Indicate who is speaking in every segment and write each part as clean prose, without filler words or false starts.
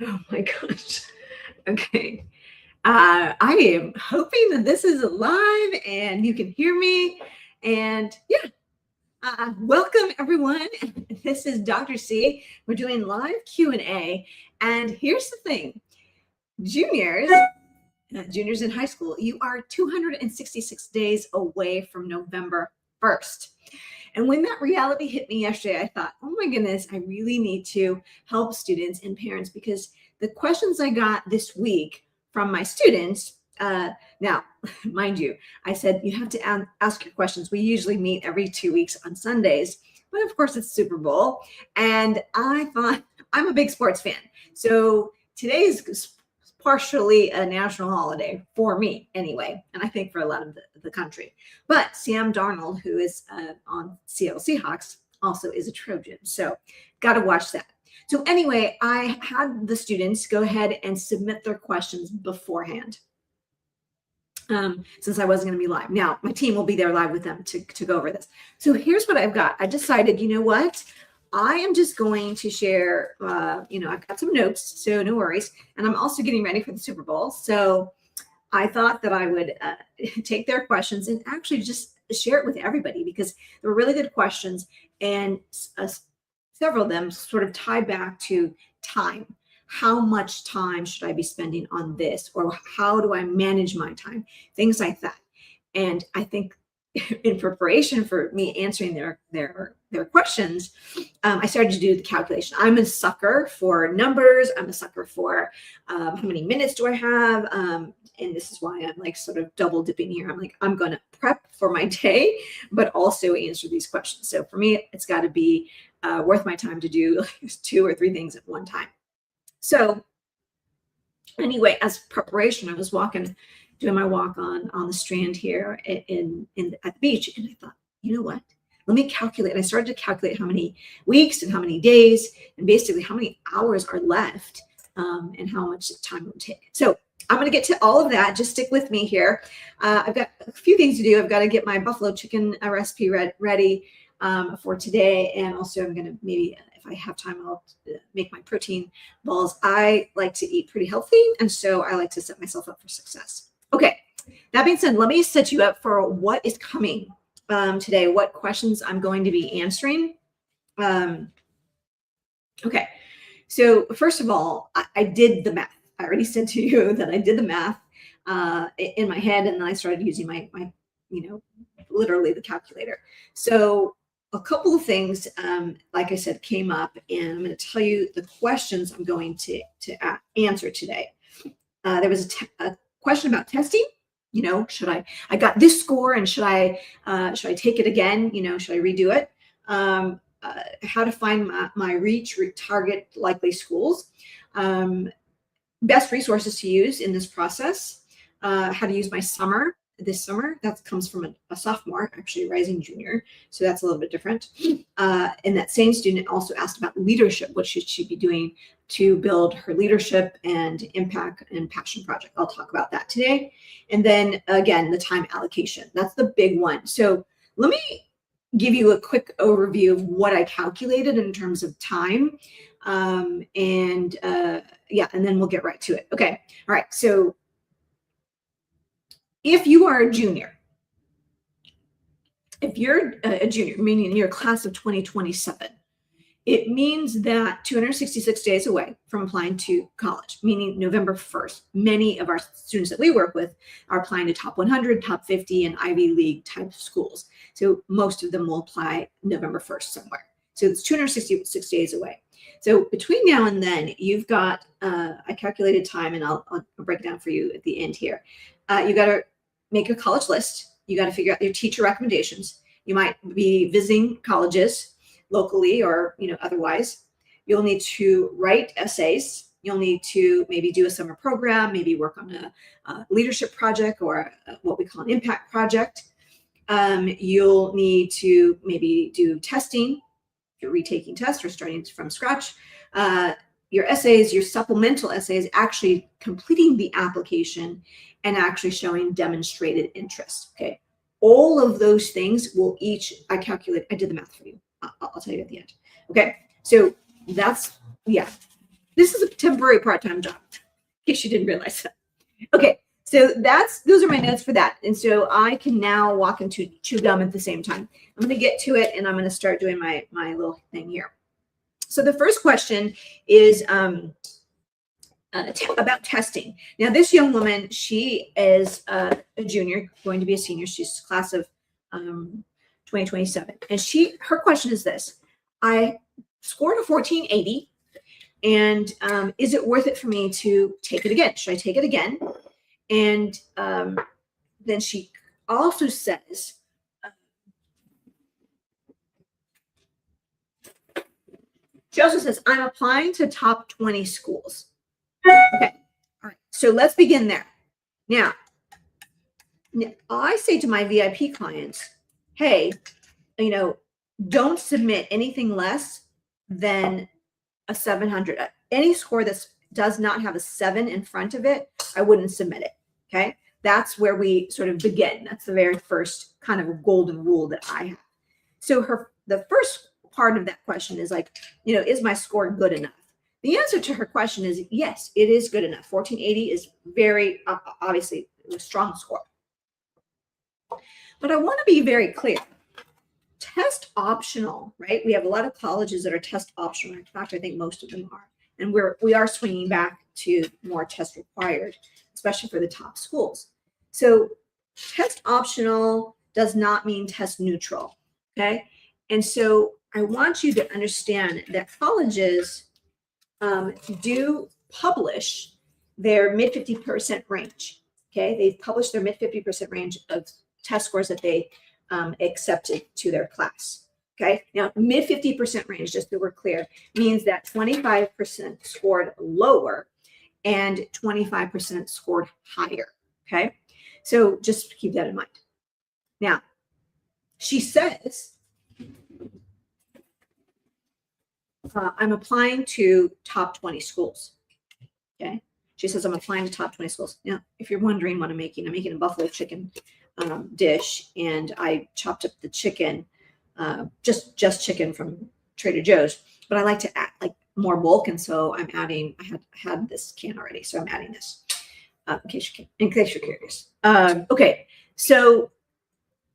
Speaker 1: Oh my gosh. Okay. I am hoping that this is live and you can hear me. And yeah, welcome everyone. This is Dr. C. We're doing live Q&A. And here's the thing, juniors, juniors in high school, you are 266 days away from November 1st. And when that reality hit me yesterday, I thought, oh my goodness, I really need to help students and parents because the questions I got this week from my students, now, mind you, I said you have to ask your questions. We usually meet every 2 weeks on Sundays, but of course it's Super Bowl. And I thought, I'm a big sports fan. So today is partially a national holiday for me anyway, and I think for a lot of the country. But Sam Darnold, who is on Seattle Seahawks, also is a Trojan. So got to watch that. So anyway, I had the students go ahead and submit their questions beforehand. Since I wasn't going to be live. Now, my team will be there live with them to go over this. So here's what I've got. I decided, you know what? I am just going to share, I've got some notes, so no worries. And I'm also getting ready for the Super Bowl. So I thought that I would take their questions and actually just share it with everybody because they were really good questions. And several of them sort of tie back to time. How much time should I be spending on this? Or how do I manage my time? Things like that. And I think in preparation for me answering their questions, I started to do the calculation. I'm a sucker for numbers. I'm a sucker for how many minutes do I have? And this is why I'm like sort of double dipping here. I'm like, I'm going to prep for my day, but also answer these questions. So for me, it's got to be worth my time to do like 2 or 3 things at one time. So anyway, as preparation, I was doing my walk on the Strand here at the beach, and I thought, you know what? Let me calculate. And I started to calculate how many weeks and how many days, and basically how many hours are left, and how much time it would take. So I'm going to get to all of that. Just stick with me here. I've got a few things to do. I've got to get my buffalo chicken recipe ready for today, and also I'm going to maybe, if I have time, I'll make my protein balls. I like to eat pretty healthy, and so I like to set myself up for success. Okay, that being said, let me set you up for what is coming today, what questions I'm going to be answering. Okay, so first of all, I did the math. I already said to you that I did the math in my head, and then I started using my literally the calculator. So a couple of things, like I said, came up, and I'm going to tell you the questions I'm going to answer today. There was a question about testing. Should I got this score, and should I take it again? Should I redo it? How to find my reach target likely schools, best resources to use in this process, how to use my this summer. That comes from a sophomore, actually a rising junior, so that's a little bit different. And that same student also asked about leadership. What should she be doing to build her leadership and impact and passion project? I'll talk about that today. And then again, the time allocation. That's the big one. So let me give you a quick overview of what I calculated in terms of time. And then we'll get right to it. Okay. All right. So if you are a junior, meaning you're a class of 2027, it means that 266 days away from applying to college, meaning November 1st. Many of our students that we work with are applying to top 100, top 50, and Ivy League type schools. So most of them will apply November 1st somewhere. So it's 266 days away. So between now and then, you've got, I calculated time, and I'll break it down for you at the end here. You got to make your college list. You got to figure out your teacher recommendations. You might be visiting colleges locally or otherwise. You'll need to write essays. You'll need to maybe do a summer program, maybe work on a leadership project or what we call an impact project. You'll need to maybe do testing. If you're retaking tests or starting from scratch. Your essays, your supplemental essays, actually completing the application and actually showing demonstrated interest. Okay. All of those things will I did the math for you. I'll tell you at the end. Okay. So that's This is a temporary part-time job, in case you didn't realize that. Okay, so those are my notes for that. And so I can now walk into chew gum at the same time. I'm going to get to it, and I'm going to start doing my little thing here. So the first question is about testing. Now, this young woman, she is a junior, going to be a senior. She's class of 2027. And her question is this: I scored a 1480, and is it worth it for me to take it again? Should I take it again? And then she also says, I'm applying to top 20 schools. Okay. All right. So let's begin there. Now, I say to my VIP clients, hey, don't submit anything less than a 700. Any score that does not have a 7 in front of it, I wouldn't submit it. Okay. That's where we sort of begin. That's the very first kind of golden rule that I have. So the first part of that question is like, is my score good enough? The answer to her question is yes, it is good enough. 1480 is very obviously a strong score. But I want to be very clear. Test optional, right? We have a lot of colleges that are test optional. In fact, I think most of them are. And we are swinging back to more test required, especially for the top schools. So test optional does not mean test neutral, okay? And so I want you to understand that colleges do publish their mid 50% range, okay? They've published their mid 50% range of test scores that they accepted to their class, okay? Now, mid 50% range, just so we're clear, means that 25% scored lower and 25% scored higher, okay? So just keep that in mind. Now, she says, I'm applying to top 20 schools, okay? She says, I'm applying to top 20 schools. Now, if you're wondering what I'm making a buffalo chicken dish, and I chopped up the chicken, just chicken from Trader Joe's, but I like to add like more bulk, and so I'm adding. I had this can already, so I'm adding this in case you're curious. Okay, so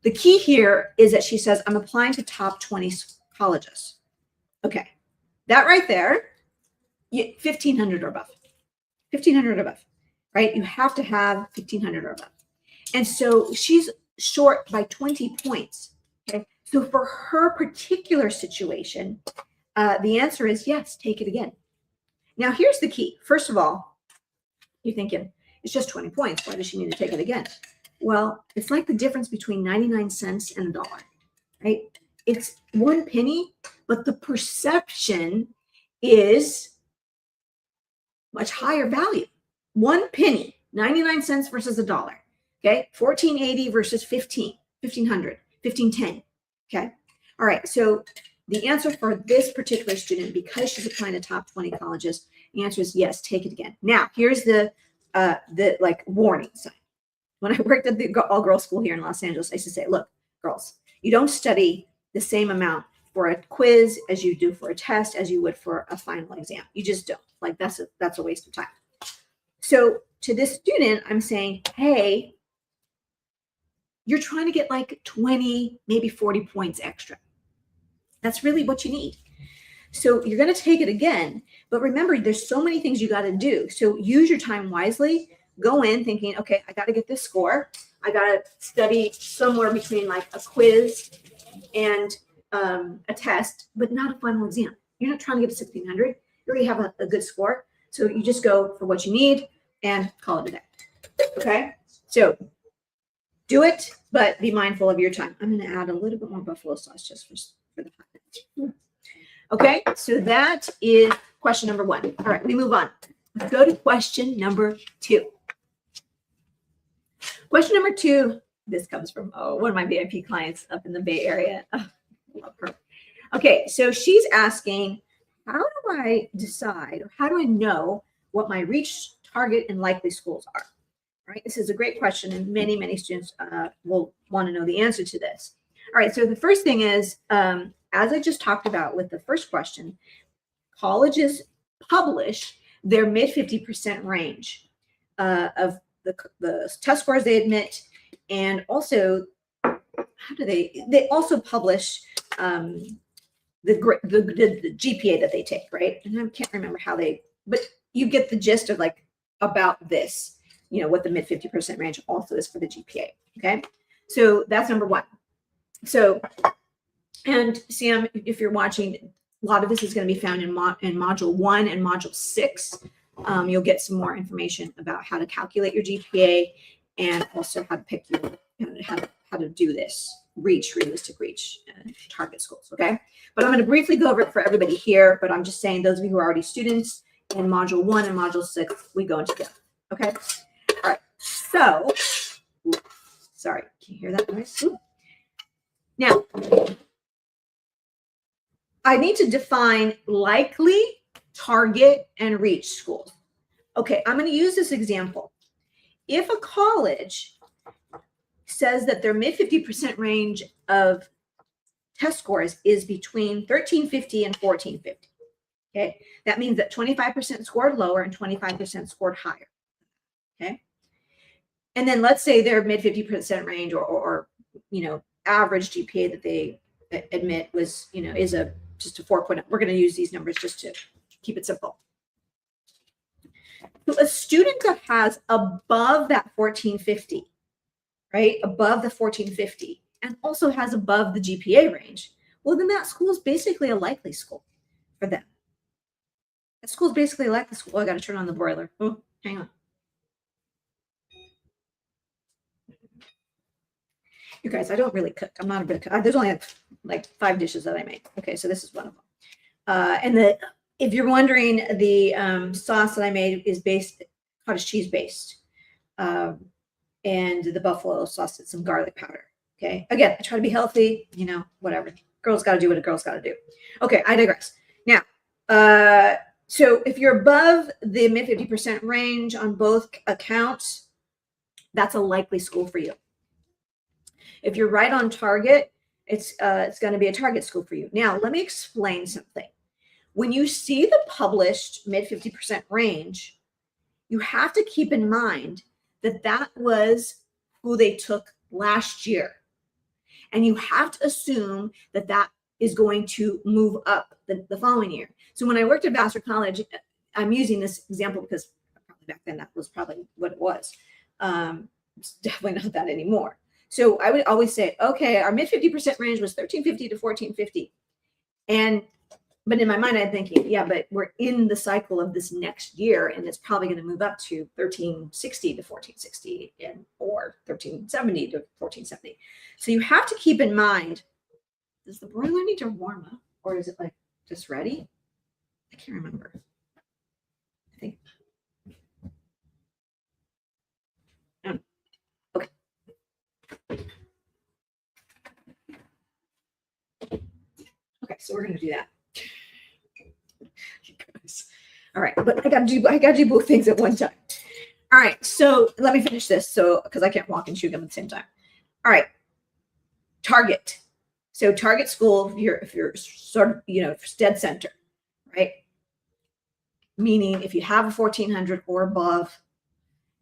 Speaker 1: the key here is that she says I'm applying to top 20 colleges. Okay, that right there, 1,500 or above. 1,500 or above, right? You have to have 1,500 or above. And so she's short by 20 points. Okay. So for her particular situation, the answer is yes, take it again. Now, here's the key. First of all, you're thinking, it's just 20 points. Why does she need to take it again? Well, it's like the difference between 99 cents and $1, right? It's 1 penny, but the perception is much higher value. 1 penny, 99 cents versus $1. Okay, 1480 versus 1500, 1510. Okay, all right. So the answer for this particular student, because she's applying to top 20 colleges, the answer is yes, take it again. Now, here's the like warning sign. When I worked at the all-girls school here in Los Angeles, I used to say, look, girls, you don't study the same amount for a quiz as you do for a test as you would for a final exam. You just don't. Like that's a waste of time. So to this student, I'm saying, hey, you're trying to get like 20, maybe 40 points extra. That's really what you need. So you're going to take it again. But remember, there's so many things you got to do. So use your time wisely. Go in thinking, okay, I got to get this score. I got to study somewhere between like a quiz and a test, but not a final exam. You're not trying to get to 1,600. You already have a good score. So you just go for what you need and call it a day. Okay? So do it, but be mindful of your time. I'm going to add a little bit more buffalo sauce just for the hot. Okay, so that is question number 1. All right, we move on. Let's go to question number 2. Question number 2, this comes from one of my VIP clients up in the Bay Area. Oh, love her. Okay, so she's asking, how do I decide, or how do I know what my reach, target, and likely schools are? Right, this is a great question, and many, many students will want to know the answer to this. All right, so the first thing is, as I just talked about with the first question, colleges publish their mid 50% range of the test scores they admit, and also how do they also publish the GPA that they take, right? And I can't remember how but you get the gist of like about this, what the mid 50% range also is for the GPA. Okay, so that's number one. So, and Sam, if you're watching, a lot of this is going to be found in module 1 and module 6. You'll get some more information about how to calculate your GPA and also how to pick how to do this realistic reach target schools. Okay, but I'm going to briefly go over it for everybody here. But I'm just saying, those of you who are already students in module 1 and module 6, we go into together. Okay, all right. So, sorry, can you hear that noise? Now, I need to define likely, target, and reach schools. Okay, I'm going to use this example. If a college says that their mid 50% range of test scores is between 1350 and 1450, okay, that means that 25% scored lower and 25% scored higher. Okay, and then let's say their mid 50% range or average GPA that they admit was is just a 4.0. We're going to use these numbers just to keep it simple. So a student that has above that 1450, right, above the 1450, and also has above the GPA range, well, then that school is basically a likely school for them. That school is basically a likely school. Oh, I got to turn on the boiler. Oh, hang on. You guys, I don't really cook. I'm not a big cook. There's only like 5 dishes that I make. Okay, so this is one of them. And if you're wondering, the sauce that I made is cottage cheese based. And the buffalo sauce is some garlic powder. Okay, again, I try to be healthy, whatever. Girls got to do what a girl's got to do. Okay, I digress. Now, so if you're above the mid 50% range on both accounts, that's a likely school for you. If you're right on target, it's going to be a target school for you. Now, let me explain something. When you see the published mid 50% range, you have to keep in mind that that was who they took last year. And you have to assume that that is going to move up the following year. So when I worked at Vassar College, I'm using this example because probably back then that was probably what it was. It's definitely not that anymore. So I would always say, okay, our mid 50% range was 1350 to 1450. But in my mind, I'm thinking, yeah, but we're in the cycle of this next year, and it's probably going to move up to 1360 to 1460 or 1370 to 1470. So you have to keep in mind, does the broiler need to warm up, or is it like just ready? I can't remember. I think. Okay. Okay, so we're going to do that. All right, but I got to do both things at one time. All right, so let me finish this, because I can't walk and chew gum at the same time. All right, target. So target school, if you're sort of dead center, right? Meaning if you have a 1400 or above,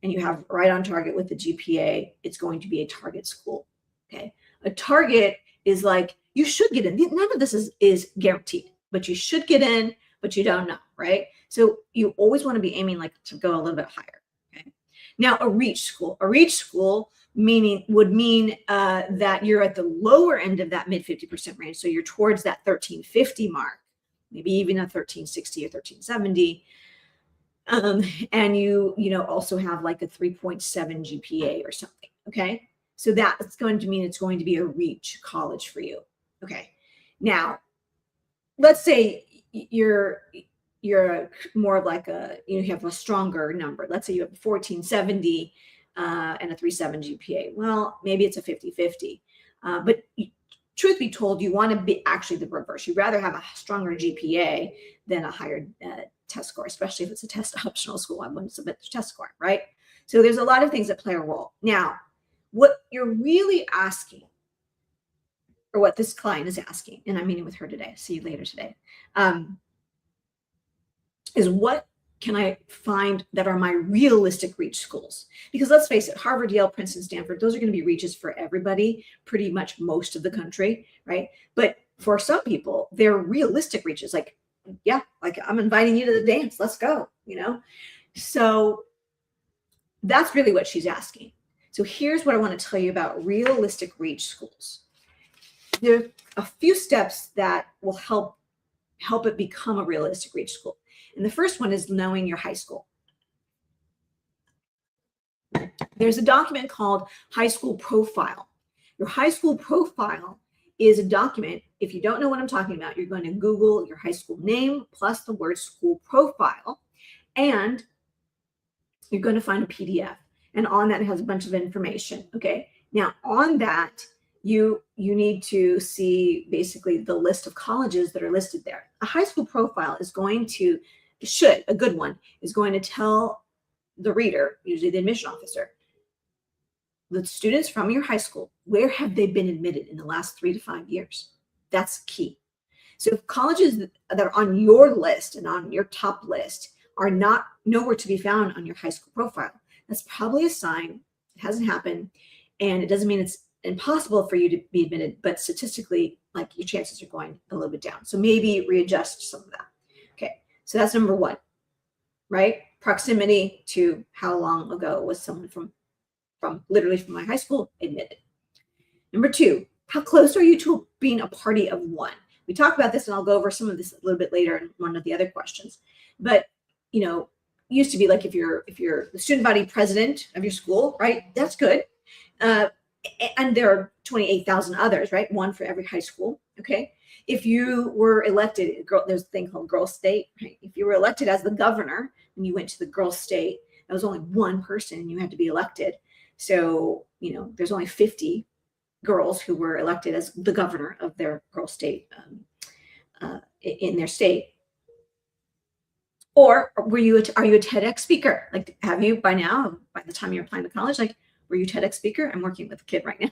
Speaker 1: and you have right on target with the GPA, it's going to be a target school. Okay, a target is like you should get in. None of this is guaranteed, but you should get in, but you don't know, right? So you always want to be aiming to go a little bit higher. Okay. Now a reach school would mean that you're at the lower end of that mid 50% range. So you're towards that 1350 mark, maybe even a 1360 or 1370. And you also have like a 3.7 GPA or something. Okay. So that's going to mean it's going to be a reach college for you. Okay. Now, let's say you're more of like you have a stronger number. Let's say you have 1470 and a 3.7 GPA. Well, maybe it's a 50-50. But truth be told, you want to be actually the reverse. You'd rather have a stronger GPA than a higher test score, especially if it's a test optional school. I wouldn't submit the test score, right? So there's a lot of things that play a role. Now, what you're really asking, or what this client is asking, and I'm meeting with her today, see you later today, is what can I find that are my realistic reach schools? Because let's face it, Harvard, Yale, Princeton, Stanford, those are going to be reaches for everybody, pretty much most of the country, right? But for some people, they're realistic reaches. Like, yeah, like I'm inviting you to the dance. Let's go, So that's really what she's asking. So here's what I want to tell you about realistic reach schools. There are a few steps that will help it become a realistic reach school. And the first one is knowing your high school. There's a document called High School Profile. Your high school profile is a document. If you don't know what I'm talking about, you're going to Google your high school name plus the word school profile, and you're going to find a PDF. And on that, it has a bunch of information. Okay. Now, on that, you need to see basically the list of colleges that are listed there. A high school profile is going to, a good one, is going to tell the reader, usually the admission officer, the students from your high school, where have they been admitted in the last 3 to 5 years? That's key. So if colleges that are on your list and on your top list are not nowhere to be found on your high school profile, that's probably a sign it hasn't happened. And it doesn't mean it's impossible for you to be admitted, but statistically, like, your chances are going a little bit down. So maybe readjust some of that. Okay, so that's number one, right? Proximity to how long ago was someone from literally from my high school admitted. Number two, how close are you to being a party of one? We talked about this, and I'll go over some of this a little bit later in one of the other questions. But used to be like if you're the student body president of your school, right? That's good. And there are 28,000 others, right? One for every high school. Okay. If you were elected, there's a thing called girl state, right? If you were elected as the governor and you went to the girl state, that was only one person and you had to be elected. So, there's only 50 girls who were elected as the governor of their girl state in their state. Or are you a TEDx speaker? Like, have you by now, by the time you're applying to college, like, were you a TEDx speaker? I'm working with a kid right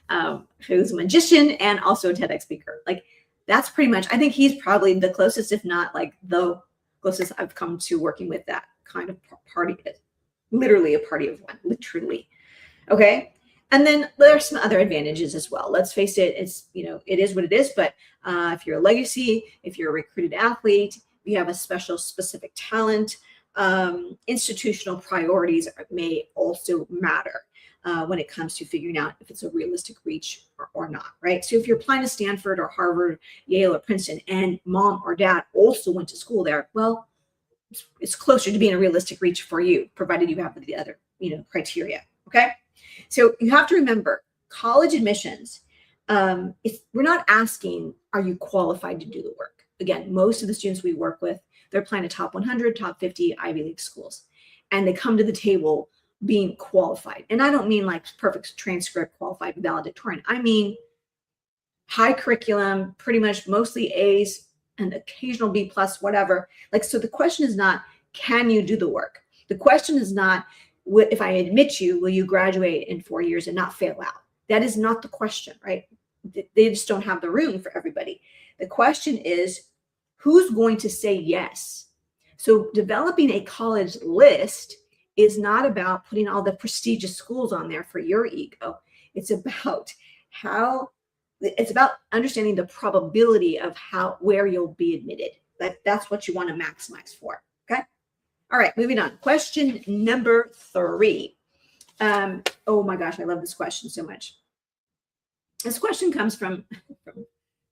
Speaker 1: now who's a magician and also a TEDx speaker. Like, that's pretty much, I think he's probably the closest, if not like the closest I've come to working with that kind of party. Literally a party of one, literally. Okay. And then there are some other advantages as well. Let's face it, it is what it is. But if you're a legacy, if you're a recruited athlete, if you have a special specific talent, institutional priorities may also matter when it comes to figuring out if it's a realistic reach or not, right? So if you're applying to Stanford or Harvard, Yale, or Princeton, and mom or dad also went to school there, well, it's closer to being a realistic reach for you, provided you have the other, criteria. Okay. So you have to remember, college admissions, we're not asking, are you qualified to do the work? Again, most of the students we work with, they're applying to top 100, top 50 Ivy League schools. And they come to the table being qualified. And I don't mean like perfect transcript, qualified, valedictorian. I mean high curriculum, pretty much mostly A's, an occasional B plus, whatever. Like, so the question is not, can you do the work? The question is not, if I admit you, will you graduate in 4 years and not fail out? That is not the question, right? They just don't have the room for everybody. The question is, who's going to say yes? So developing a college list is not about putting all the prestigious schools on there for your ego. It's about understanding the probability of where you'll be admitted. That's what you want to maximize for. Okay. All right, moving on. Question number 3. Oh my gosh, I love this question so much. This question comes from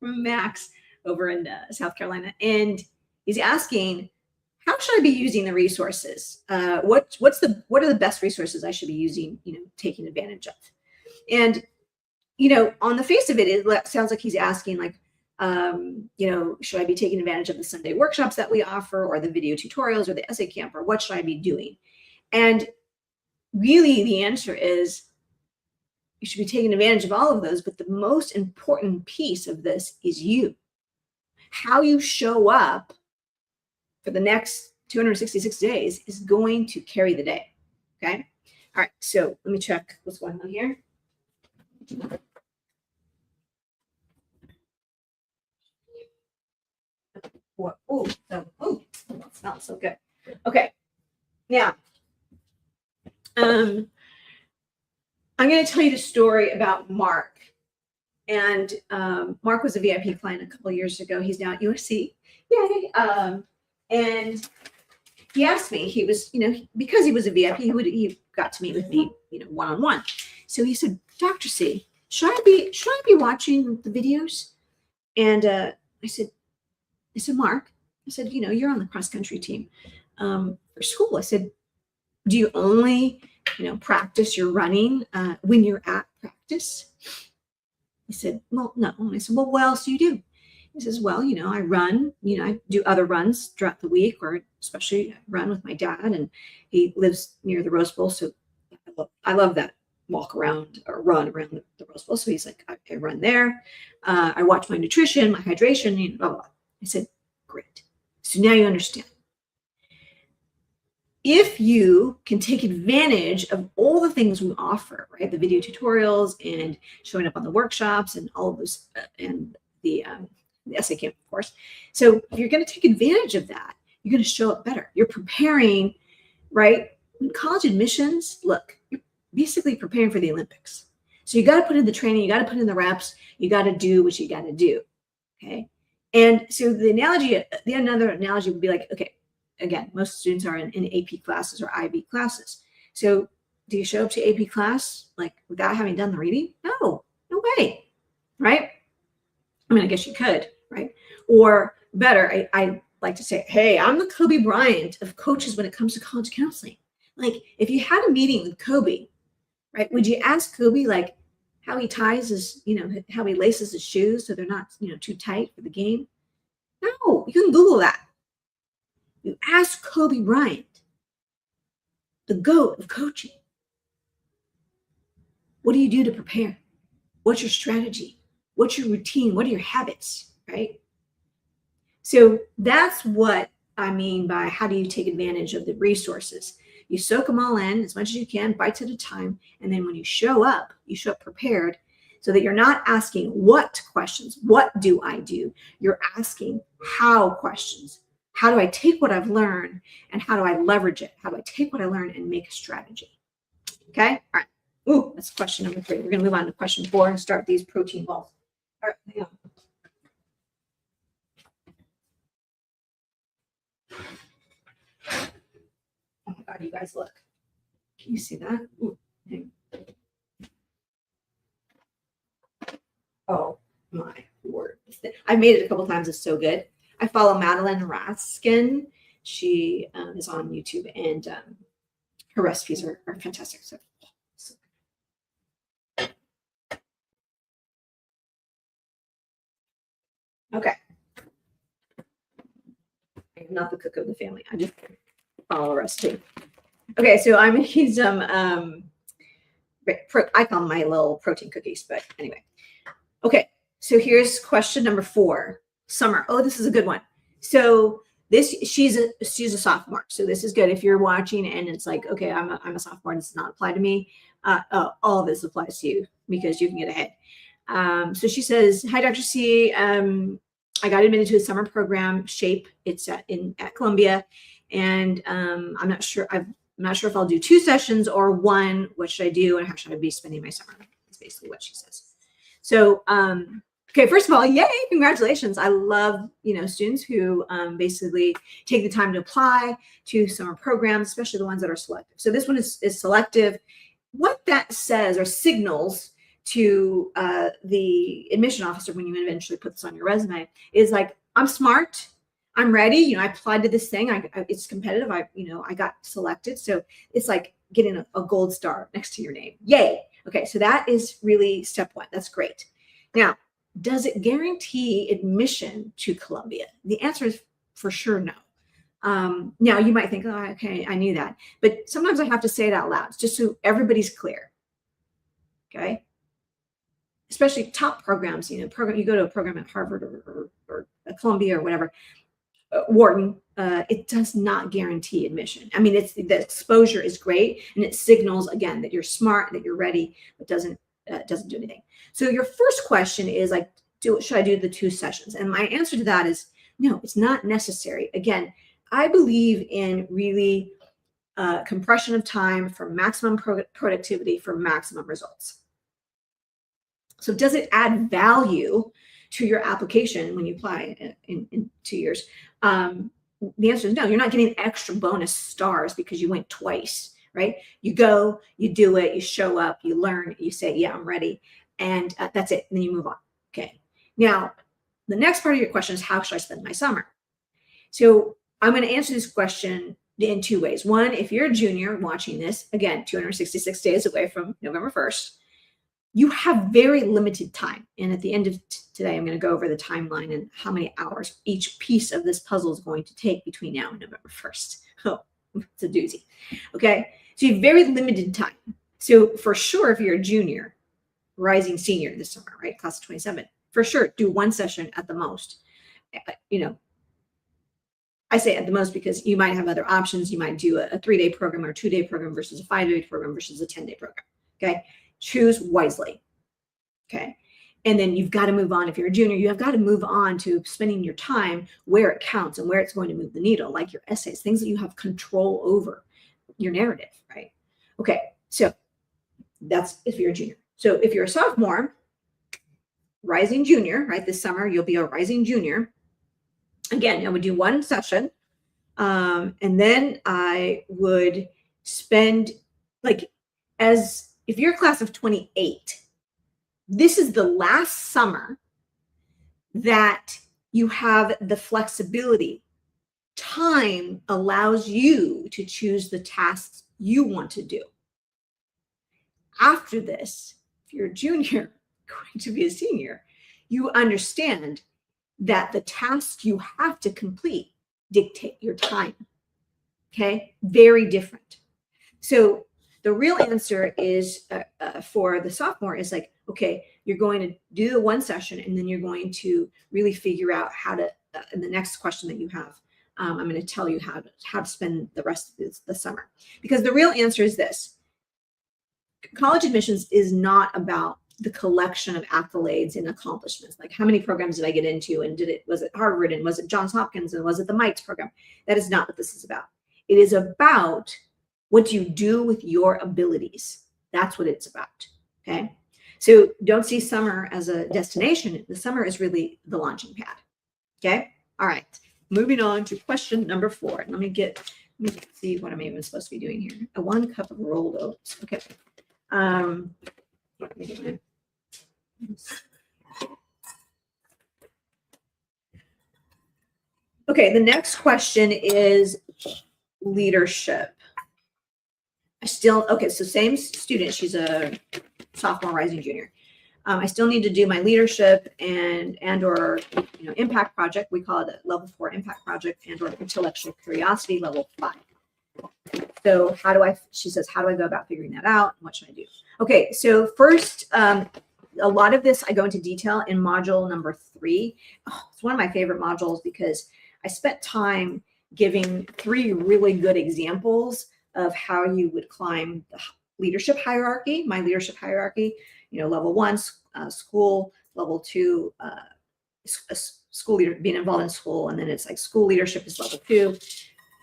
Speaker 1: Max over in South Carolina, and he's asking, how should I be using the resources? What are the best resources I should be using, taking advantage of? And, on the face of it, it sounds like he's asking, like, should I be taking advantage of the Sunday workshops that we offer, or the video tutorials, or the essay camp, or what should I be doing? And really the answer is you should be taking advantage of all of those, but the most important piece of this is you. How you show up for the next 266 days is going to carry the day. Okay. All right. So let me check what's going on here. smells so good. Okay. Now, I'm going to tell you the story about Mark. And Mark was a VIP client a couple of years ago. He's now at USC. Yay. And he asked me, he was, because he was a VIP, he got to meet with me, one-on-one. So he said, Dr. C, should I be watching the videos? And I said, Mark, I said, you're on the cross country team for school. I said, do you only, practice your running when you're at practice? He said, well, no. And I said, well, what else do you do? He says, well, I run, I do other runs throughout the week, or especially I run with my dad, and he lives near the Rose Bowl. So I love that walk around or run around the Rose Bowl. So he's like, I run there. I watch my nutrition, my hydration, blah, blah, blah. I said, great. So now you understand. If you can take advantage of all the things we offer, right? The video tutorials and showing up on the workshops and all of those, and the essay camp, of course. So if you're going to take advantage of that, you're going to show up better. You're preparing, right? In college admissions, look, you're basically preparing for the Olympics. So you got to put in the training, you got to put in the reps, you got to do what you got to do. Okay. And so another analogy would be like, okay, again, most students are in AP classes or IB classes. So do you show up to AP class like without having done the reading? No way, right? I mean, I guess you could, right? Or better, I like to say, hey, I'm the Kobe Bryant of coaches when it comes to college counseling. Like if you had a meeting with Kobe, right, would you ask Kobe like how he ties his, how he laces his shoes so they're not, too tight for the game? No, you can Google that. You ask Kobe Bryant, the GOAT of coaching, what do you do to prepare? What's your strategy? What's your routine? What are your habits, right? So that's what I mean by how do you take advantage of the resources. You soak them all in as much as you can, bites at a time. And then when you show up prepared so that you're not asking what questions, what do I do? You're asking how questions. How do I take what I've learned and how do I leverage it? How do I take what I learned and make a strategy? Okay. All right. Ooh, that's question number 3. We're going to move on to question 4 and start these protein balls. All right. Hang on. Oh my God, you guys look. Can you see that? Ooh, hang on. Oh my word. I've made it a couple times. It's so good. I follow Madeline Raskin. She is on YouTube, and her recipes are fantastic. So okay. I'm not the cook of the family. I just follow a recipe. Okay, so I'm making some, I call them my little protein cookies, but anyway. Okay, so here's question number 4. Summer. Oh, this is a good one. So she's a sophomore. So this is good. If you're watching and it's like, okay, I'm a sophomore and it's not applied to me. All of this applies to you because you can get ahead. So she says, hi, Dr. C. I got admitted to a summer program, SHAPE. It's at Columbia. And I'm not sure if I'll do 2 sessions or 1. What should I do? And how should I be spending my summer? That's basically what she says. So, okay, first of all, yay, congratulations. I love, students who basically take the time to apply to summer programs, especially the ones that are selective. So this one is selective. What that says or signals to the admission officer when you eventually put this on your resume is like, I'm smart, I'm ready. I applied to this thing. It's competitive. I got selected. So it's like getting a gold star next to your name. Yay. Okay, so that is really step 1. That's great. Now, does it guarantee admission to Columbia? The answer is for sure no. Now, you might think, oh, okay, I knew that. But sometimes I have to say it out loud just so everybody's clear. Okay? Especially top programs, you go to a program at Harvard or Columbia or whatever, Wharton, it does not guarantee admission. I mean, the exposure is great, and it signals again that you're smart, that you're ready, but doesn't do anything. So your first question is like, should I do the 2 sessions? And my answer to that is no, it's not necessary. Again, I believe in really compression of time for maximum productivity for maximum results. So does it add value to your application when you apply in 2 years? The answer is no. You're not getting extra bonus stars because you went twice, right? You go, you do it, you show up, you learn, you say, yeah, I'm ready. And that's it. And then you move on. Okay. Now, the next part of your question is, how should I spend my summer? So I'm going to answer this question in two ways. One, if you're a junior watching this, again, 266 days away from November 1st, you have very limited time. And at the end of today, I'm going to go over the timeline and how many hours each piece of this puzzle is going to take between now and November 1st. Oh, it's a doozy. Okay. So you have very limited time. So for sure, if you're a junior, rising senior this summer, right? Class of 27, for sure, do one session at the most. I say at the most because you might have other options. You might do a 3-day program or a 2-day program versus a 5-day program versus a 10-day program. Okay. Choose wisely. Okay. And then you've got to move on. If you're a junior, you have got to move on to spending your time where it counts and where it's going to move the needle, like your essays, things that you have control over, your narrative, right? Okay. So that's if you're a junior. So if you're a sophomore, rising junior, right? This summer, you'll be a rising junior. Again, I would do one session. And then I would spend if you're a class of 28, this is the last summer that you have the flexibility. Time allows you to choose the tasks you want to do. After this, if you're a junior going to be a senior, you understand that the tasks you have to complete dictate your time. Okay, very different. So the real answer is for the sophomore is like, okay, you're going to do the one session and then you're going to really figure out how to, in the next question that you have, I'm going to tell you how to spend the rest of the summer. Because the real answer is this: college admissions is not about the collection of accolades and accomplishments. Like, how many programs did I get into, and was it Harvard, and was it Johns Hopkins, and was it the Mites program? That is not what this is about. It is about what you do with your abilities. That's what it's about. Okay. So don't see summer as a destination. The summer is really the launching pad. Okay. All right. Moving on to question number 4. Let me see what I'm even supposed to be doing here. 1 cup of rolled oats. Okay. Okay, the next question is leadership. So same student, she's a sophomore rising junior. I still need to do my leadership and or impact project. We call it a level 4 impact project, and or intellectual curiosity level 5. So she says, how do I go about figuring that out? What should I do? Okay, so first, a lot of this I go into detail in module number 3. It's one of my favorite modules because I spent time giving 3 really good examples of how you would climb the leadership hierarchy, my leadership hierarchy, level 1, school, level 2, school leader, being involved in school. And then it's like school leadership is level 2,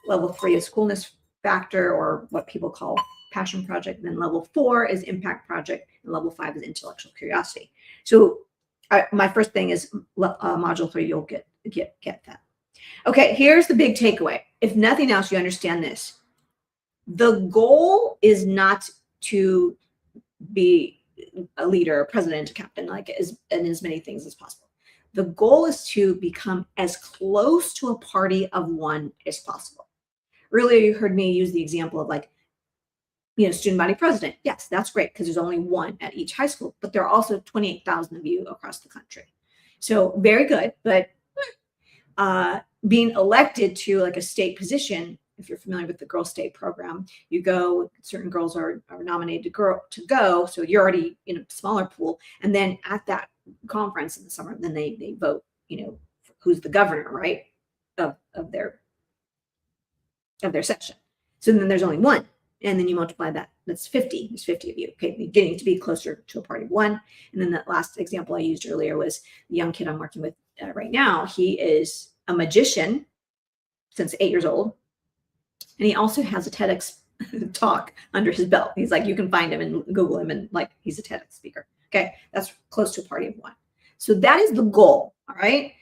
Speaker 1: level 3 is coolness factor, or what people call passion project. And then level 4 is impact project, and level 5 is intellectual curiosity. So my first thing is module 3, you'll get that. Okay, here's the big takeaway. If nothing else, you understand this. The goal is not to be a leader, a president, a captain, and as many things as possible. The goal is to become as close to a party of one as possible. Earlier, you heard me use the example of student body president. Yes, that's great because there's only one at each high school, but there are also 28,000 of you across the country. So very good, but being elected to a state position, if you're familiar with the Girl State program, you go, certain girls are nominated to go. So you're already in a smaller pool. And then at that conference in the summer, then they vote, who's the governor, right, of their section. So then there's only one. And then you multiply that. That's 50. There's 50 of you. Okay, you're getting to be closer to a party of one. And then that last example I used earlier was the young kid I'm working with right now. He is a magician. since 8 years old. And he also has a TEDx talk under his belt. He's like, you can find him and Google him, and like, he's a TEDx speaker. Okay, that's close to a party of one. So that is the goal. All right,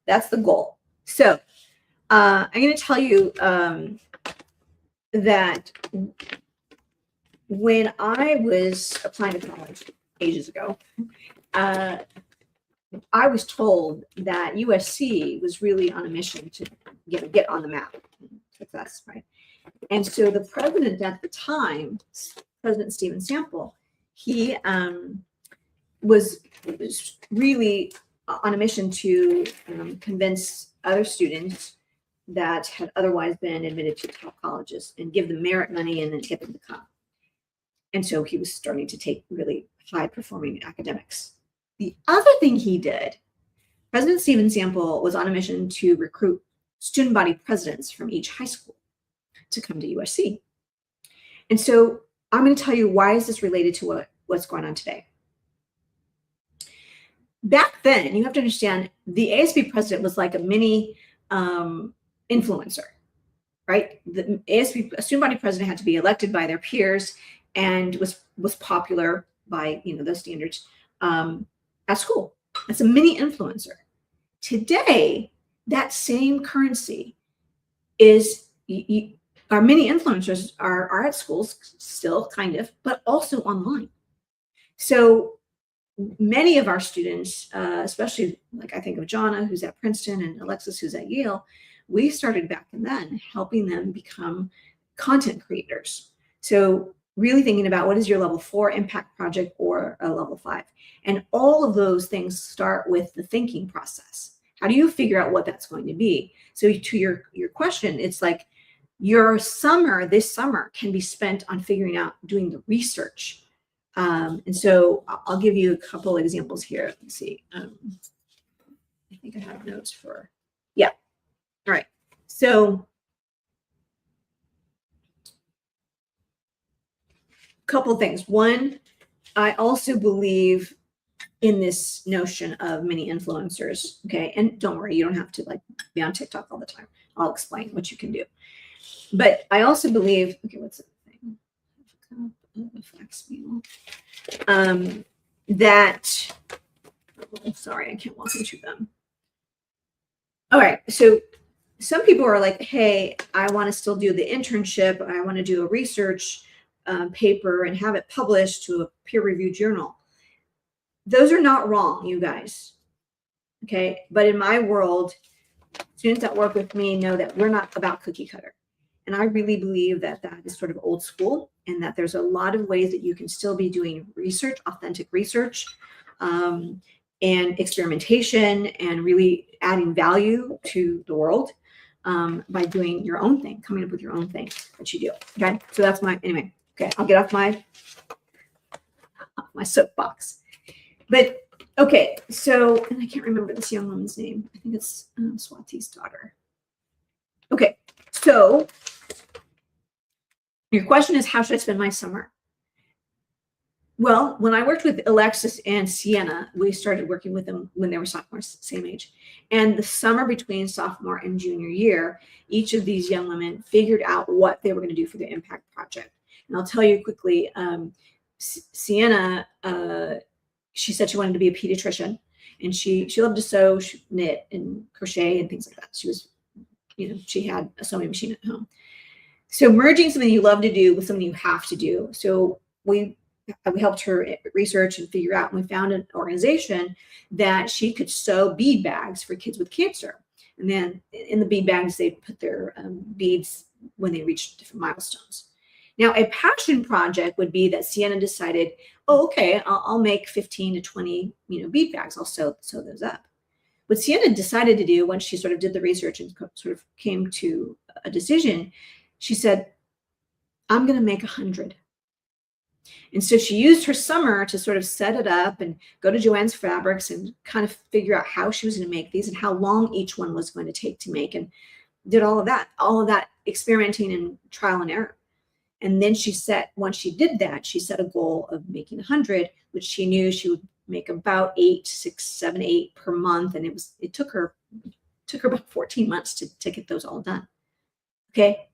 Speaker 1: that's the goal. So I'm going to tell you that when I was applying to college ages ago, I was told that USC was really on a mission to get on the map. Success, right? And so the president at the time, President Stephen Sample, he was really on a mission to convince other students that had otherwise been admitted to top colleges and give them merit money and then get them to come. And so he was starting to take really high-performing academics. The other thing he did, President Stephen Sample was on a mission to recruit student body presidents from each high school to come to USC. And so I'm going to tell you, why is this related to what's going on today? Back then, you have to understand, the ASB president was like a mini influencer, right? The ASB student body president had to be elected by their peers and was popular by those standards at school. That's a mini influencer. Today, that same currency is our mini influencers are at schools still, kind of, but also online. So many of our students, especially like I think of Jonna, who's at Princeton, and Alexis, who's at Yale, we started back then helping them become content creators. So really thinking about, what is your level 4 impact project or a level 5? And all of those things start with the thinking process. How do you figure out what that's going to be? So to your question, it's like your this summer can be spent on figuring out, doing the research. And so I'll give you a couple examples here. Let's see. I think I have notes for, yeah. All right. So couple things. One, I also believe in this notion of mini influencers. Okay. And don't worry, you don't have to like be on TikTok all the time. I'll explain what you can do. But I also believe, okay, what's the thing? Flex meal. That, oh, sorry, I can't walk into them. All right. So some people are like, hey, I want to still do the internship. I want to do a research paper and have it published to a peer-reviewed journal. Those are not wrong, you guys. Okay. But in my world, students that work with me know that we're not about cookie cutter. And I really believe that that is sort of old school, and that there's a lot of ways that you can still be doing research, authentic research, and experimentation, and really adding value to the world by doing your own thing, coming up with your own thing that you do. Okay. So that's anyway. Okay. I'll get off my soapbox. But okay. So, and I can't remember this young woman's name. I think it's Swati's daughter. Okay. So your question is, how should I spend my summer? Well, when I worked with Alexis and Sienna, we started working with them when they were sophomores, same age. And the summer between sophomore and junior year, each of these young women figured out what they were going to do for their impact project. And I'll tell you quickly, Sienna, she said she wanted to be a pediatrician, and she loved to sew, knit, and crochet and things like that. She was, she had a sewing machine at home. So merging something you love to do with something you have to do. So we helped her research and figure out, and we found an organization that she could sew bead bags for kids with cancer. And then in the bead bags, they put their beads when they reached different milestones. Now, a passion project would be that Sienna decided, oh, okay, I'll make 15 to 20, bead bags. I'll sew those up. What Sienna decided to do, once she sort of did the research and sort of came to a decision, she said, I'm going to make 100. And so she used her summer to sort of set it up and go to Joann's Fabrics and kind of figure out how she was going to make these and how long each one was going to take to make, and did all of that experimenting and trial and error. And then once she did that, she set a goal of making 100, which she knew she would make about 8, 6, 7, 8 per month. And it took her about 14 months to get those all done. Okay.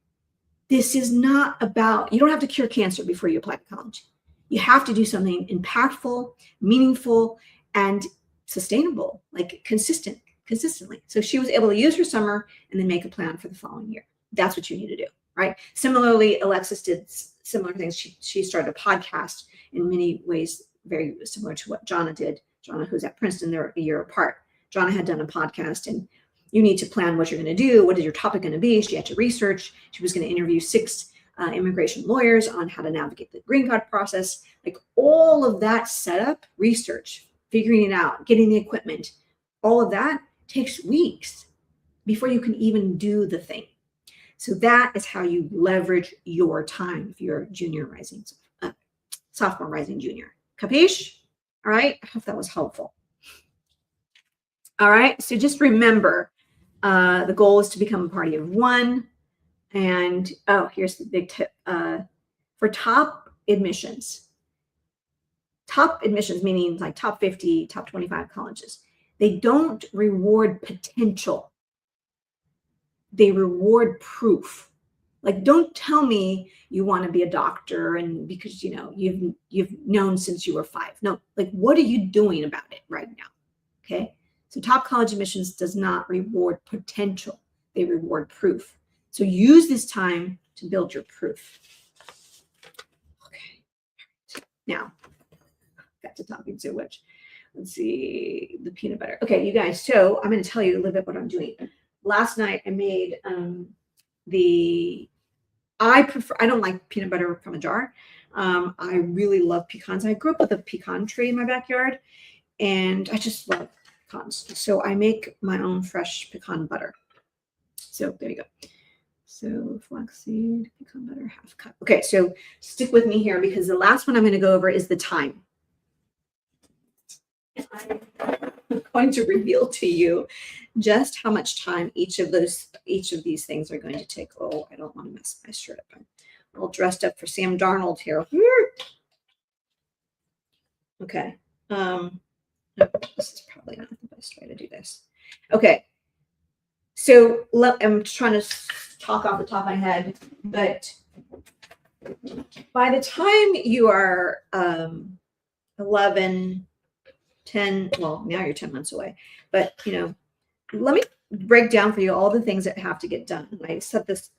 Speaker 1: This is not about, you don't have to cure cancer before you apply to college. You have to do something impactful, meaningful, and sustainable, like consistently. So she was able to use her summer and then make a plan for the following year. That's what you need to do, right? Similarly, Alexis did similar things. She started a podcast in many ways, very similar to what Jonna did. Jonna, who's at Princeton, they're a year apart. Jonna had done a podcast, and you need to plan what you're going to do. What is your topic going to be? She had to research. She was going to interview 6 immigration lawyers on how to navigate the green card process. Like all of that setup, research, figuring it out, getting the equipment, all of that takes weeks before you can even do the thing. So that is how you leverage your time if you're junior rising, sophomore rising junior. Capiche? All right. I hope that was helpful. All right. So just remember, the goal is to become a party of one. And here's the big tip. For top admissions meaning like top 50, top 25 colleges, they don't reward potential. They reward proof. Like, don't tell me you want to be a doctor and because you've known since you were 5. No, like, what are you doing about it right now? Okay. So top college admissions does not reward potential. They reward proof. So use this time to build your proof. Okay. Now, got to talking so much. Let's see, the peanut butter. Okay, you guys, so I'm going to tell you a little bit what I'm doing. Last night I made I don't like peanut butter from a jar. I really love pecans. I grew up with a pecan tree in my backyard, and I just love pecans. So I make my own fresh pecan butter. So there you go. So flaxseed, pecan butter, half cup. Okay, so stick with me here because the last one I'm going to go over is the time. I'm going to reveal to you just how much time each of these things are going to take. Oh, I don't want to mess my shirt up. I'm all dressed up for Sam Darnold here. Okay. No, this is probably not the best way to do this. Okay. So I'm trying to talk off the top of my head, but by the time you are 11, 10, well, now you're 10 months away, but let me break down for you all the things that have to get done. I said this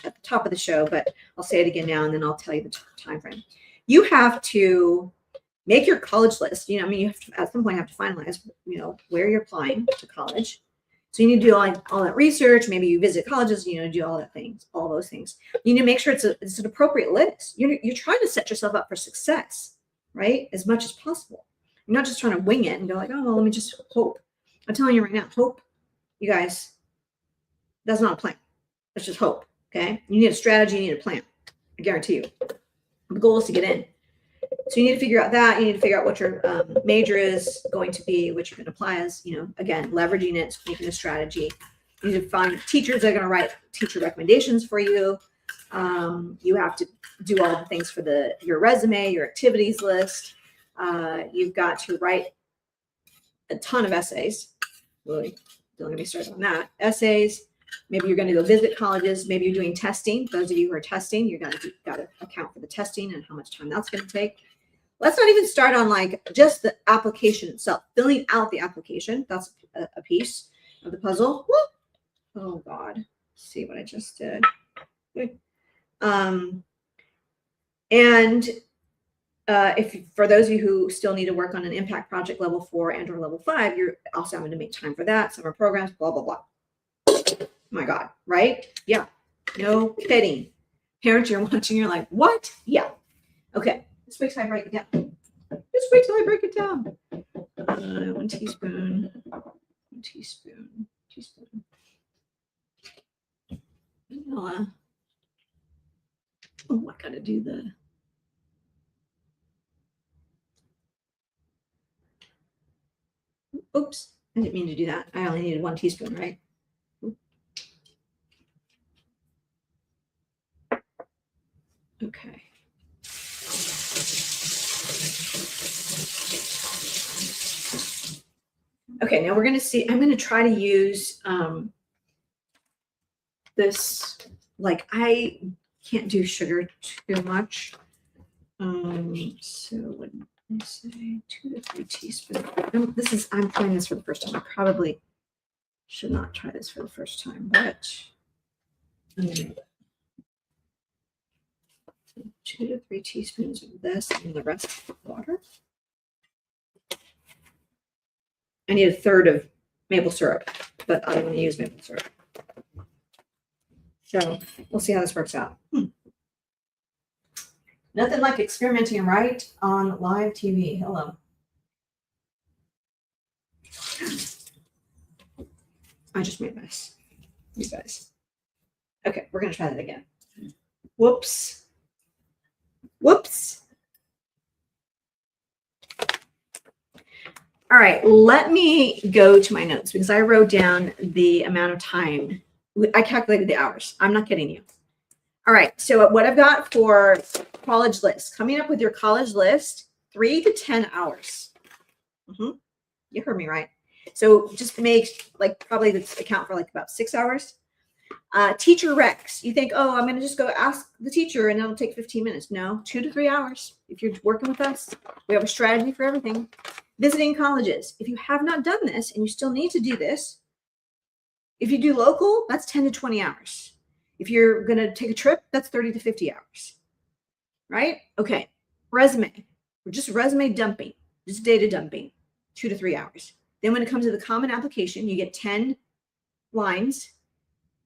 Speaker 1: at the top of the show, but I'll say it again now, and then I'll tell you the time frame. You have to make your college list. You have to, at some point, have to finalize, where you're applying to college. So you need to do all that research. Maybe you visit colleges, do all those things. You need to make sure it's an appropriate list. You're trying to set yourself up for success, right? As much as possible. You're not just trying to wing it and go like, oh, well, let me just hope. I'm telling you right now, hope, you guys, that's not a plan. That's just hope, okay? You need a strategy. You need a plan. I guarantee you. The goal is to get in. So you need to figure out that. You need to figure out what your major is going to be, which you can apply as, again, leveraging it, making a strategy. You need to find teachers that are going to write teacher recommendations for you. You have to do all the things for your resume, your activities list. You've got to write a ton of essays. Really, don't get me started on that. Essays. Maybe you're going to go visit colleges. Maybe you're doing testing. Those of you who are testing, you're got to account for the testing and how much time that's going to take. Let's not even start on just the application itself. Filling out the application. That's a piece of the puzzle. Woo! Oh God. Let's see what I just did. If for those of you who still need to work on an impact project level 4 and or level 5, you're also having to make time for that. Summer programs, blah, blah, blah. Oh my God, right? Yeah, no kidding. Parents, you're watching, you're like, what? Yeah. Okay, just wait till I break it down. Just wait till I break it down. 1 teaspoon, 1 teaspoon, vanilla. Oh, I gotta do the. Oops, I didn't mean to do that. I only needed 1 teaspoon, right? Okay. Okay, now we're going to see, I'm going to try to use this like I can't do sugar too much. So what did I say? 2 to 3 teaspoons. I'm trying this for the first time. I probably should not try this for the first time, but I'm gonna do it. 2 to 3 teaspoons of this and the rest of the water. I need a third of maple syrup, but I don't want to use maple syrup. So we'll see how this works out. Nothing like experimenting right on live TV. Hello. I just made this, you guys. Okay, we're going to try that again. Whoops. Whoops. All right, let me go to my notes because I wrote down the amount of time. I calculated the hours. I'm not kidding you. All right, so what I've got for college list, coming up with your college list, 3 to 10 hours. You heard me right. So just make like probably account for like about 6 hours. Teacher recs. You think, oh, I'm going to just go ask the teacher and it'll take 15 minutes. No, 2 to 3 hours. If you're working with us, we have a strategy for everything. Visiting colleges. If you have not done this and you still need to do this, if you do local, that's 10 to 20 hours. If you're going to take a trip, that's 30 to 50 hours. Right? Okay. Resume. We're just resume dumping, just data dumping, 2 to 3 hours. Then when it comes to the common application, you get 10 lines,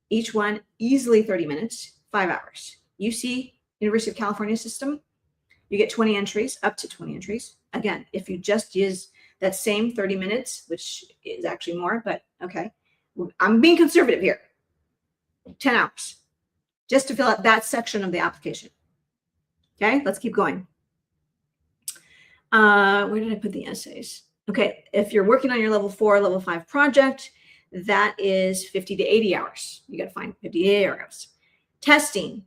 Speaker 1: each one easily 30 minutes, 5 hours. UC, University of California system, you get 20 entries, up to 20 entries. Again, if you just use that same 30 minutes, which is actually more, but okay. I'm being conservative here. 10 hours just to fill out that section of the application. Okay, let's keep going. Where did I put the essays? Okay, if you're working on your level 4, level 5 project, that is 50 to 80 hours. You got to find 50 to 80 hours. Testing.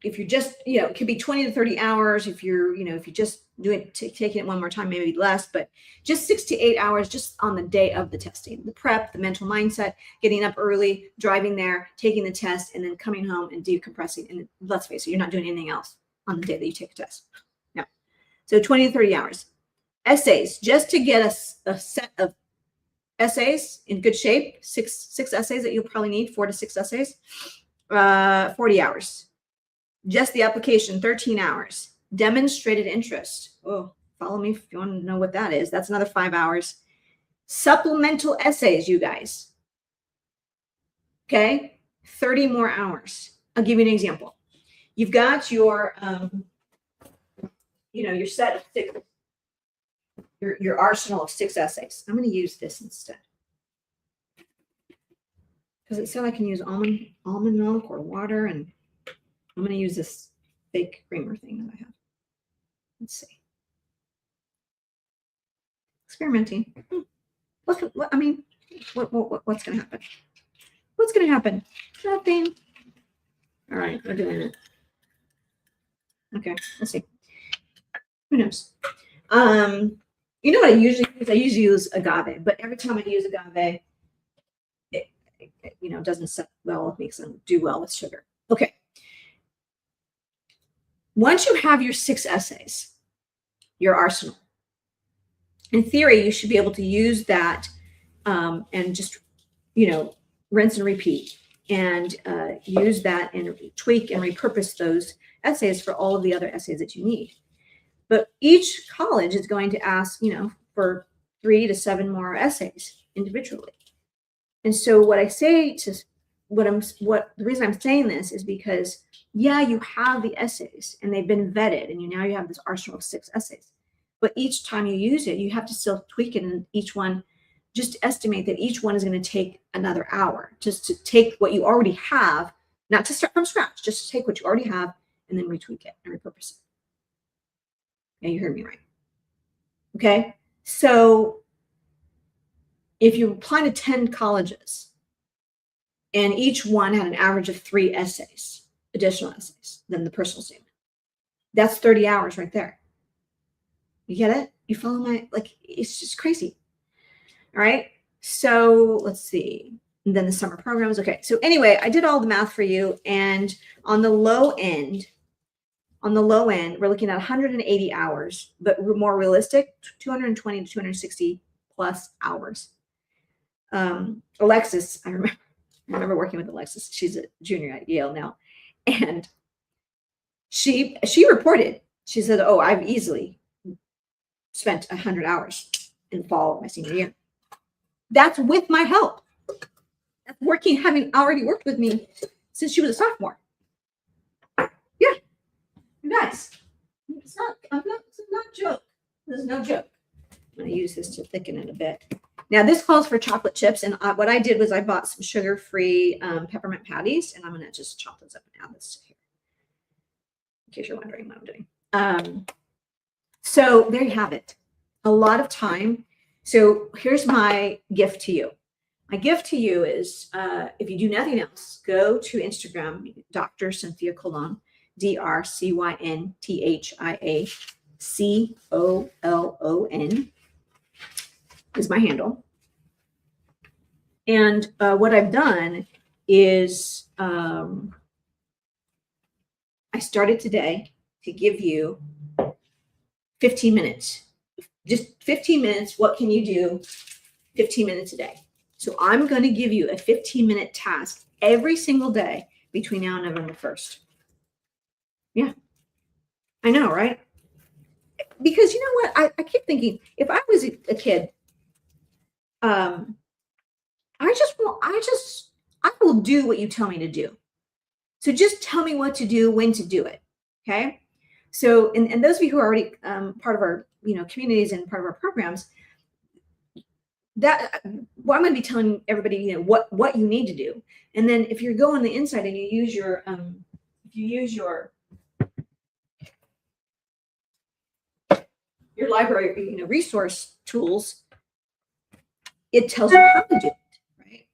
Speaker 1: If you're just, it could be 20 to 30 hours. If you're, if you just do it, taking it one more time, maybe less, but just 6 to 8 hours just on the day of the testing, the prep, the mental mindset, getting up early, driving there, taking the test, and then coming home and decompressing. And let's face it, you're not doing anything else on the day that you take a test. No. So 20 to 30 hours. Essays, just to get a set of essays in good shape, six essays that you'll probably need, 4 to 6 essays, 40 hours. Just the application, 13 hours. Demonstrated interest. Oh, follow me if you want to know what that is. That's another 5 hours. Supplemental essays, you guys. Okay, 30 more hours. I'll give you an example. You've got your, your set of 6, your arsenal of 6 essays. I'm going to use this instead because it said I can use almond milk or water, and I'm going to use this fake creamer thing that I have. Let's see. Experimenting. What's going to happen? What's going to happen? Nothing. All right, we're doing it. Okay, let's see. Who knows? You know what I usually use? I usually use agave, but every time I use agave, it doesn't set well with me, because I don't do well with sugar. Okay. Once you have your 6 essays, your arsenal, in theory, you should be able to use that and just, rinse and repeat, and use that and tweak and repurpose those essays for all of the other essays that you need. But each college is going to ask, for 3 to 7 more essays individually. And so what I say to the reason I'm saying this is because, yeah, you have the essays and they've been vetted, and now you have this arsenal of 6 essays. But each time you use it, you have to still tweak it, and each one, just estimate that each one is going to take another hour, just to take what you already have, not to start from scratch, just to take what you already have and then retweak it and repurpose it. Yeah, you heard me right. Okay, so if you apply to 10 colleges and each one had an average of 3 essays, additional essays, than the personal statement, that's 30 hours right there. You get it? You follow it's just crazy. All right. So let's see. And then the summer programs. Okay. So anyway, I did all the math for you. And on the low end, we're looking at 180 hours, but more realistic, 220 to 260 plus hours. Alexis, I remember working with Alexis. She's a junior at Yale now. And she reported, she said, oh, I've easily spent 100 hours in the fall of my senior year. That's with my help. That's having already worked with me since she was a sophomore. Yeah, guys, it's not joke. There's no joke. I'm going to use this to thicken it a bit. Now this calls for chocolate chips, and what I did was I bought some sugar-free peppermint patties, and I'm going to just chop those up and add this here, in case you're wondering what I'm doing. So there you have it. A lot of time. So here's my gift to you. My gift to you is, if you do nothing else, go to Instagram, Dr. Cynthia Colon, DrCynthia is my handle. And what I've done is I started today to give you 15 minutes. Just 15 minutes. What can you do 15 minutes a day? So I'm going to give you a 15-minute task every single day between now and November 1st. Yeah, I know, right? Because you know what? I keep thinking, if I was a kid, I will do what you tell me to do. So just tell me what to do, when to do it. Okay. So, and those of you who are already part of our, communities and part of our programs, I'm going to be telling everybody, what you need to do. And then if you go on the inside and you use your, your library, resource tools, it tells you how to do it, right?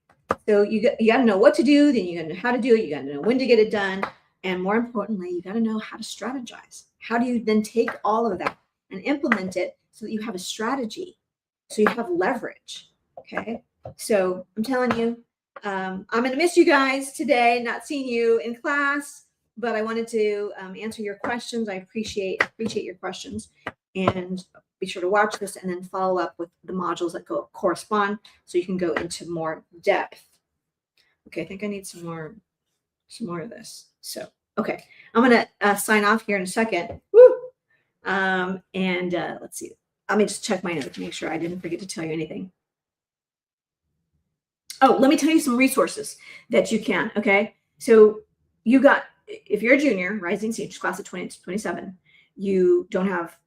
Speaker 1: So you got to know what to do, then you got to know how to do it, you got to know when to get it done, and more importantly, you got to know how to strategize. How do you then take all of that and implement it so that you have a strategy, so you have leverage? Okay, so I'm telling you, I'm going to miss you guys today, not seeing you in class, but I wanted to answer your questions. I appreciate your questions, and be sure to watch this and then follow up with the modules that correspond so you can go into more depth. Okay, I think I need some more of this. So, okay, I'm going to sign off here in a second. Woo! Let's see. Let me just check my notes to make sure I didn't forget to tell you anything. Oh, let me tell you some resources that you can. Okay, so if you're a junior, rising senior, class of 2027, you don't have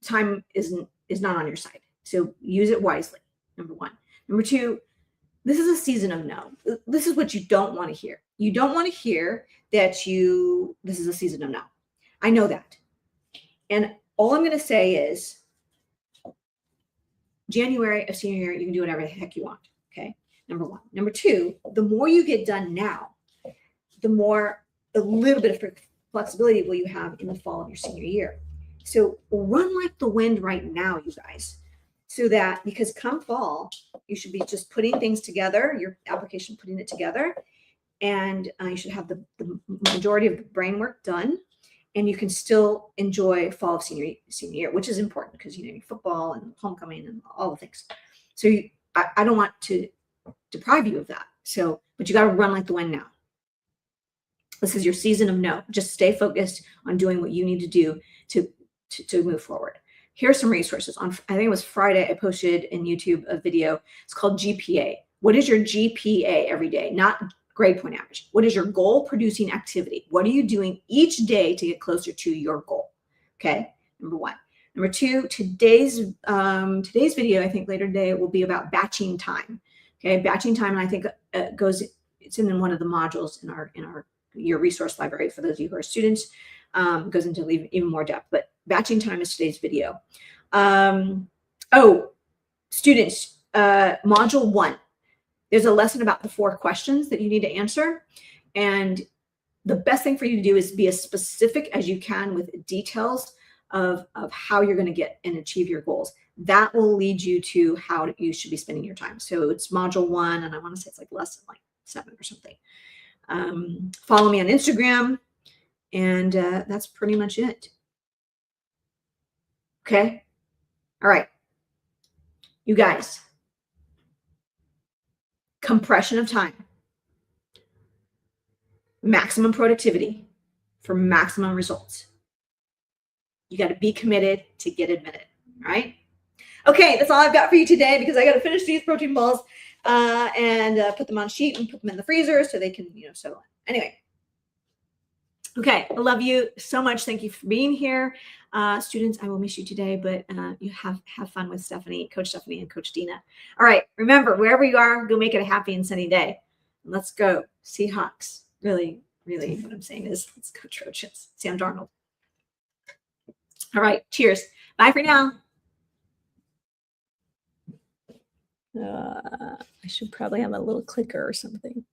Speaker 1: time is not on your side. So use it wisely. Number one. Number two, this is a season of no. This is what you don't want to hear. You don't want to hear that this is a season of no. I know that. And all I'm going to say is January of senior year, you can do whatever the heck you want. Okay. Number one. Number two, the more you get done now, a little bit of flexibility will you have in the fall of your senior year. So run like the wind right now, you guys, so that, because come fall, you should be just putting things together, your application, putting it together, and you should have the majority of the brain work done, and you can still enjoy fall of senior year, which is important because, football and homecoming and all the things. So I don't want to deprive you of that. So, but you got to run like the wind now. This is your season of no. Just stay focused on doing what you need to do to move forward. Here's some resources. I think it was Friday, I posted in YouTube a video. It's called GPA. What is your GPA every day? Not grade point average. What is your goal producing activity? What are you doing each day to get closer to your goal? Okay, number one. Number two, today's video, I think later today, will be about batching time. Okay, batching time, and I think it's in one of the modules in your resource library for those of you who are students. Goes into even more depth, but batching time is today's video. Students, module 1, there's a lesson about the 4 questions that you need to answer. And the best thing for you to do is be as specific as you can with details of how you're going to get and achieve your goals. that will lead you to how you should be spending your time. So it's module 1, and I want to say it's like lesson like 7 or something. Follow me on Instagram, and that's pretty much it. Okay. All right. You guys, compression of time, maximum productivity for maximum results. You got to be committed to get admitted. All right. Okay, that's all I've got for you today, because I got to finish these protein balls and put them on a sheet and put them in the freezer so they can, settle in. Anyway. Okay, I love you so much. Thank you for being here. Students, I will miss you today, but you have fun with Coach Stephanie and Coach Dina. All right, remember, wherever you are, go make it a happy and sunny day. Let's go Seahawks. Really, really, what I'm saying is, let's go Trojans. Sam Darnold. All right, cheers. Bye for now. I should probably have a little clicker or something.